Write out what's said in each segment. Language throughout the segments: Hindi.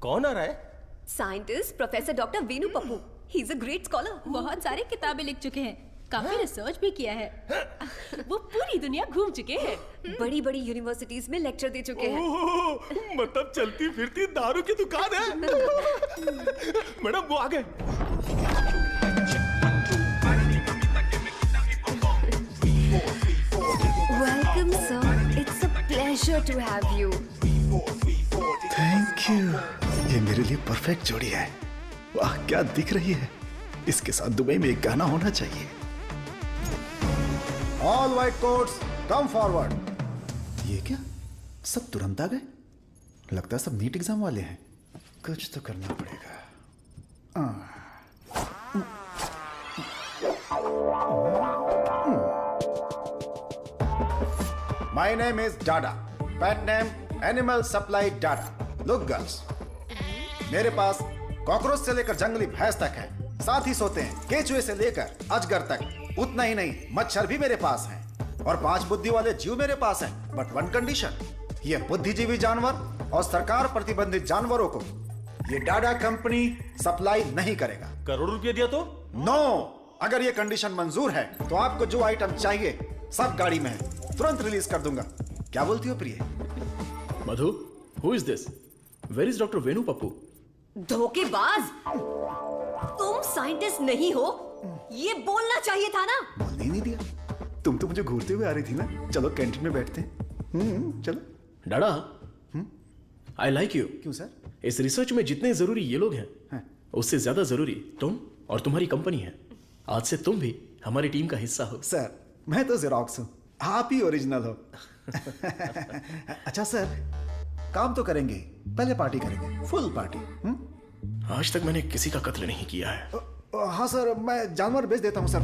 कौन आ रहा है? Scientist professor doctor Venu Pappu. He is a great scholar. बहुत सारे किताबें लिख चुके हैं, काफी रिसर्च भी किया है। वो पूरी दुनिया घूम चुके हैं, बड़ी बड़ी यूनिवर्सिटीज में लेक्चर दे चुके हैं। मतलब चलती फिरती दारू की दुकान है। मैडम वो आ गए। Welcome sir, it's a pleasure to have you. Thank you. ये मेरे लिए परफेक्ट जोड़ी है। वाह क्या दिख रही है। इसके साथ दुबई में एक गाना होना चाहिए। All white quotes come forward. ये क्या, सब तुरंत आ गए? लगता है सब नीट एग्जाम वाले हैं। कुछ तो करना पड़ेगा। My name is Dada, pet name animal supply Dada. Look girls, मेरे पास कॉकरोच से लेकर जंगली भैंस तक है, साथ ही सोते हैं केचुए से लेकर अजगर तक। उतना ही नहीं, मच्छर भी मेरे पास हैं और 5 बुद्धि वाले जीव मेरे पास हैं। बट वन कंडीशन, ये बुद्धिजीवी जानवर और सरकार प्रतिबंधित जानवरों को ये डाडा कंपनी सप्लाई नहीं करेगा। करोड़ रुपया दिया तो? नो, अगर ये कंडीशन मंजूर है तो आपको जो आइटम चाहिए सब गाड़ी में है, तुरंत रिलीज कर दूंगा। क्या बोलती हो प्रिय? Madhu, who is this? Where is doctor Venu Pappu? धोखेबाज, तुम साइंटिस्ट नहीं हो, ये बोलना चाहिए था ना। बोलने ही नहीं दिया। तुम तो मुझे घूरते हुए आ रही थी ना। चलो कैंटीन में बैठते हैं। चलो। डाडा, आई लाइक यू। क्यों सर? इस रिसर्च में जितने जरूरी ये लोग हैं, उससे ज्यादा जरूरी तुम और तुम्हारी कंपनी है। आज से तुम भी हमारी टीम का हिस्सा हो। सर, मैं तो जेरोक्स हूं, आप ही ओरिजिनल हो। अच्छा सर, काम तो करेंगे, पहले पार्टी करेंगे, फुल पार्टी। आज तक मैंने किसी का कत्ल नहीं किया है। हाँ सर, मैं जानवर बेच देता हूँ सर।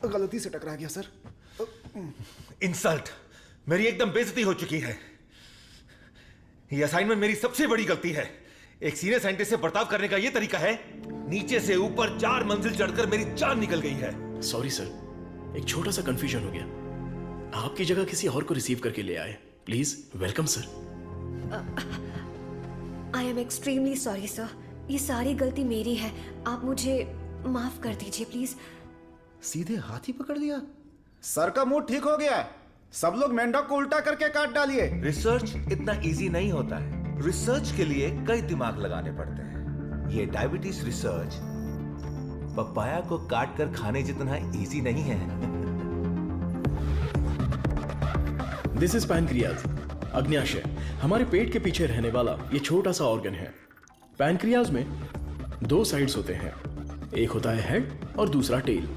गलती से टकरा गया सर। इंसल्ट, मेरी एकदम बेइज्जती हो चुकी है। ये असाइनमेंट मेरी सबसे बड़ी गलती है। एक सीनियर साइंटिस्ट से बर्ताव करने का ये तरीका है? नीचे से ऊपर 4 मंजिल चढ़कर मेरी जान निकल गई है। सॉरी सर, एक छोटा सा कंफ्यूजन हो गया। आपकी जगह किसी और को रिसीव करके ले आए। Please welcome sir. I am extremely sorry sir, ये सारी गलती मेरी है, आप मुझे माफ कर दीजिए प्लीज। सीधे हाथ ही पकड़ लिया। सर का मूड ठीक हो गया है, सब लोग मेंढक को उल्टा करके काट डालिए। रिसर्च इतना इजी नहीं होता है। रिसर्च के लिए कई दिमाग लगाने पड़ते हैं। ये डायबिटीज रिसर्च पपाया को काट कर खाने जितना इजी नहीं है। दिस इज पैनक्रियाज, अग्न्याशय, हमारे पेट के पीछे रहने वाला ये छोटा सा ऑर्गन है। पैनक्रियाज में 2 साइड्स होते हैं, एक होता है हेड और दूसरा टेल।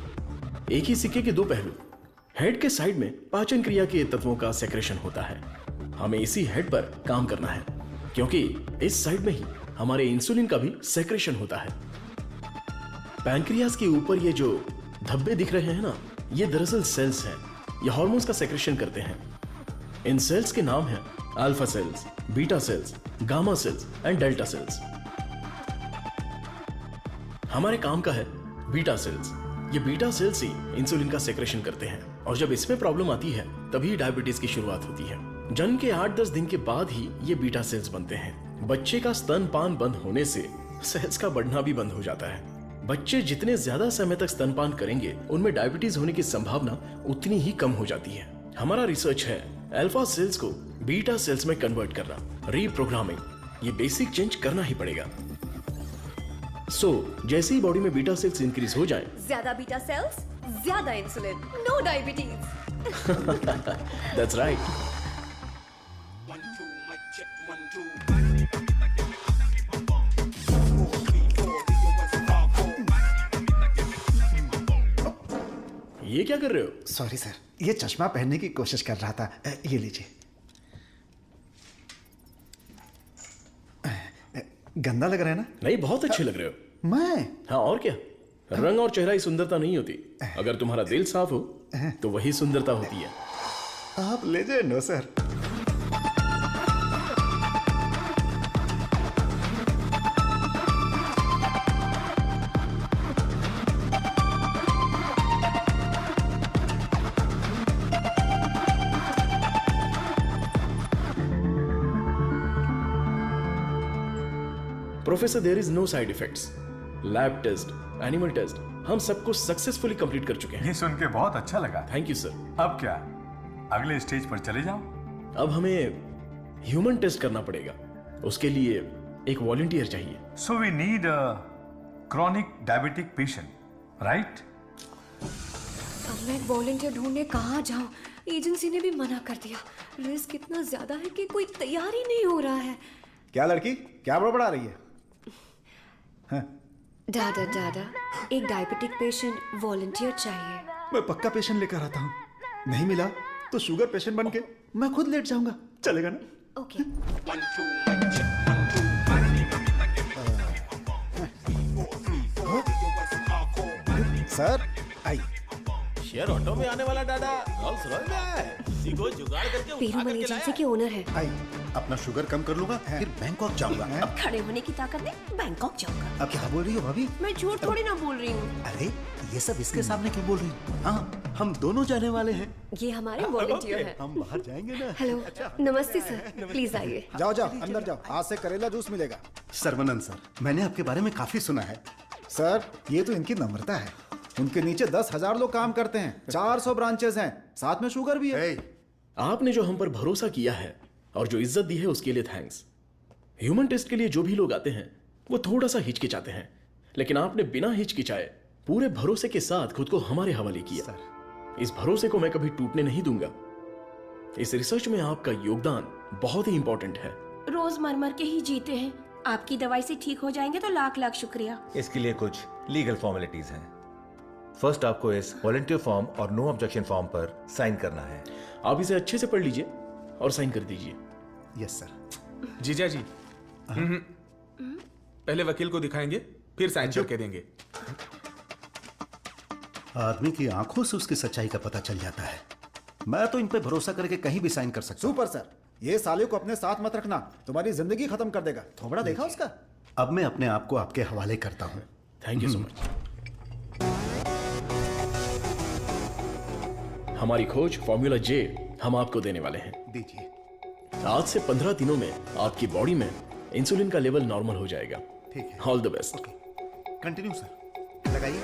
एक ही सिक्के के 2 पहलू। हेड के साइड में पाचन क्रिया के तत्वों का सेक्रेशन होता है। हमें इसी हेड पर काम करना है, क्योंकि इस साइड में ही हमारे इंसुलिन का भी सेक्रेशन होता है। पैनक्रियाज के ऊपर ये जो धब्बे दिख रहे हैं ना, ये दरअसल सेल्स हैं। ये हार्मोन्स का सेक्रेशन करते हैं। इन सेल्स के नाम हैं alpha cells, beta cells, gamma cells and delta cells. हमारे काम का है बीटा सेल्स। ये बीटा सेल्स ही इंसुलिन का सेक्रेशन करते हैं, और जब इसमें प्रॉब्लम आती है तभी डायबिटीज की शुरुआत होती है। जन्म के 8-10 दिन के बाद ही ये बीटा सेल्स बनते हैं। बच्चे का स्तनपान बंद होने से सेल्स का बढ़ना भी बंद हो जाता है। बच्चे जितने ज्यादा समय तक स्तनपान करेंगे, उनमें डायबिटीज होने की संभावना उतनी ही कम हो जाती है। हमारा रिसर्च है अल्फा सेल्स को बीटा सेल्स में कन्वर्ट करना, रीप्रोग्रामिंग। ये बेसिक चेंज करना ही पड़ेगा। जैसे ही बॉडी में बीटा सेल्स इंक्रीज हो जाएं, ज्यादा बीटा सेल्स, ज्यादा insulin, no diabetes. That's right. ये क्या कर रहे हो? सॉरी सर, ये चश्मा पहनने की कोशिश कर रहा था। ये लीजिए। गंदा लग रहा है ना? नहीं, बहुत अच्छे लग रहे हो। मैं? हाँ, और क्या। रंग और चेहरा ही सुंदरता नहीं होती, अगर तुम्हारा दिल साफ हो तो वही सुंदरता होती है। आप लेजेंड हो sir. Professor there is no side effects. Lab test, animal test, हम सबको सक्सेसफुली कंप्लीट कर चुके हैं। ये सुन के बहुत अच्छा लगा। Thank you sir. अब क्या, अगले स्टेज पर चले जाओ? अब हमें ह्यूमन टेस्ट करना पड़ेगा, उसके लिए एक वॉलंटियर चाहिए। So we need a chronic diabetic patient, right? अब मैं वॉलंटियर ढूंढने कहाँ जाऊँ? एजेंसी ने भी मना कर दिया। रिस्क इतना ज्यादा है कि कोई तैयार ही नहीं हो रहा है। क्या लड़की, क्या बड़बड़ा रही है? दादा दादा, एक डायबिटिक पेशेंट वॉलंटियर चाहिए। मैं पक्का पेशेंट लेकर आता हूँ। नहीं मिला तो शुगर पेशेंट बन के मैं खुद लेट जाऊंगा। चलेगा ना? Okay. Sir I. Share auto में आने वाला डाडा रोल्स रॉयस में आया है। इसी को जुगाड़ करके पेरूमल एजेंसी के ओनर है। आई, अपना शुगर कम कर लूंगा, फिर बैंकॉक जाऊंगा। अब खड़े होने की ताकत नहीं, बैंकॉक जाऊंगा। अब क्या बोल रही हो भाभी? मैं झूठ थोड़ी ना बोल रही हूँ। अरे ये सब इसके सामने क्यों बोल रही हो? हाँ, हम दोनों जाने वाले हैं। ये हमारे वॉलंटियर हैं। हम बाहर जाएंगे ना। हेलो, नमस्ते सर, प्लीज आइए। जाओ जाओ अंदर जाओ, आज से करेला जूस मिलेगा। सर्वनंद सर, मैंने आपके बारे में काफी सुना है। सर ये तो इनकी नम्रता है। उनके नीचे 10,000 लोग काम करते हैं, 400 ब्रांचेस हैं, साथ में शुगर भी है। आपने जो हम पर भरोसा किया है और जो इज्जत दी है उसके लिए थैंक्स। ह्यूमन टेस्ट के लिए जो भी लोग आते हैं वो थोड़ा सा हिचकिचाते हैं, लेकिन आपने बिना हिचकिचाए पूरे भरोसे के साथ खुद को हमारे हवाले किया। इस भरोसे को मैं कभी टूटने नहीं दूंगा। इस रिसर्च में आपका योगदान बहुत ही इंपॉर्टेंट है। रोज मर मर के ही जीते हैं, आपकी दवाई से ठीक हो जाएंगे तो लाख लाख शुक्रिया। इसके लिए कुछ लीगल फॉर्मेलिटीज हैं। फर्स्ट आपको इस वॉलंटियर फॉर्म और नो ऑब्जेक्शन फॉर्म पर साइन करना है। आप इसे अच्छे से पढ़ लीजिए और साइन कर दीजिए। Yes sir. जीजा जी, पहले वकील को दिखाएंगे, फिर साइन करके देंगे। आदमी की आंखों से उसकी सच्चाई का पता चल जाता है। मैं तो इन पे भरोसा करके कहीं भी साइन कर सकता हूं। सुपर सर, ये साले को अपने साथ मत रखना, तुम्हारी जिंदगी खत्म कर देगा। थोबड़ा देखा उसका? अब मैं अपने आप को आपके हवाले करता हूं। Thank you so much. हमारी खोज फॉर्मूला जे हम आपको देने वाले हैं। दीजिए। आज से 15 दिनों में आपकी बॉडी में इंसुलिन का लेवल नॉर्मल हो जाएगा। ठीक है। All the best. Continue sir. लगाइए।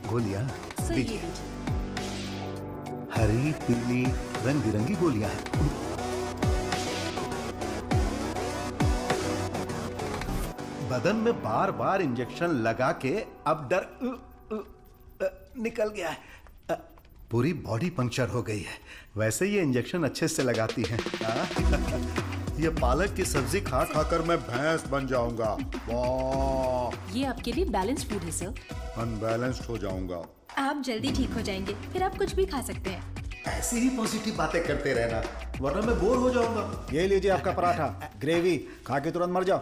गोलियां दीजिए। हरी पीली रंग बिरंगी गोलियां हैं। बदन में बार बार इंजेक्शन लगा के अब डर निकल गया है। पूरी बॉडी पंक्चर हो गई है। वैसे ये इंजेक्शन अच्छे से लगाती हैं। ये पालक की सब्जी खा खाकर मैं भैंस बन जाऊंगा। वाह, ये आपके लिए बैलेंस फूड है सर। अनबैलेंस्ड हो जाऊंगा। आप जल्दी ठीक हो जाएंगे, फिर आप कुछ भी खा सकते हैं। ऐसी ही पॉजिटिव बातें करते रहना, वरना मैं बोर हो जाऊंगा। ये लीजिए आपका पराठा, ग्रेवी खा के तुरंत मर जाओ।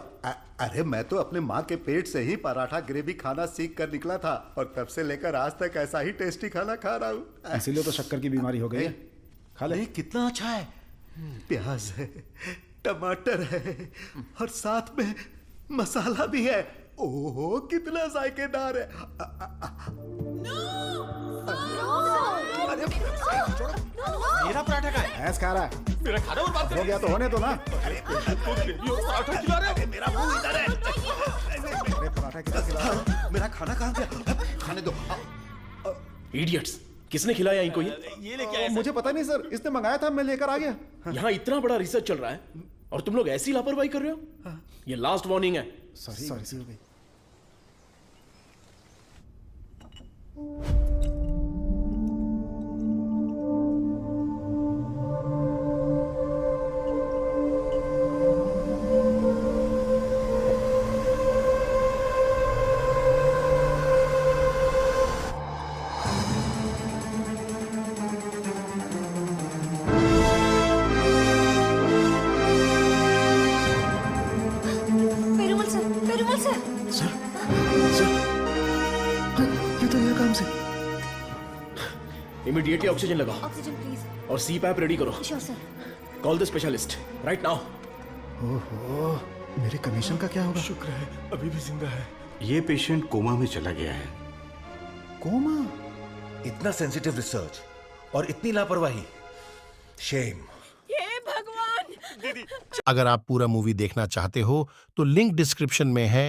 अरे मैं तो अपने माँ के पेट से ही पराठा ग्रेवी खाना सीख कर निकला था और तब से लेकर आज तक ऐसा ही टेस्टी खाना खा रहा हूँ। इसीलिए तो शक्कर की बीमारी हो गई है। खा ले। कितना अच्छा है। प्याज है, टमाटर है और साथ में मसाला भी है। ओहो कितना जायकेदार है। मेरा पराठा का है। भैंस खा रहा है। मेरा खाना और बात हो गया तो होने दो ना। पराठा खिला रहे हो। मेरा मुंह इधर है। अरे पराठा कितना खिला रहा है? मेरा खाना कहाँ गया? खाने दो। इडियट्स, किसने खिलाया इनको ये लेके आए। मुझे पता नहीं सर, इसने मंगाया था, मैं लेकर आ गया। यहाँ इतना बड़ा रिसर्च चल रहा है और तुम लोग ऐसी लापरवाही कर रहे हो। ये लास्ट वार्निंग है। सॉरी हो गई। इमीडिएटली ऑक्सीजन लगाओ। Oxygen please. और CPAP रेडी करो। Sure sir. Call the specialist right now. ओहो, मेरे कमीशन का क्या होगा? शुक्र है अभी भी जिंदा है। ये पेशेंट कोमा में चला गया है। कोमा? इतना सेंसिटिव रिसर्च और इतनी लापरवाही। शेम। हे दे दी। अगर आप पूरा मूवी देखना चाहते हो तो लिंक डिस्क्रिप्शन में है,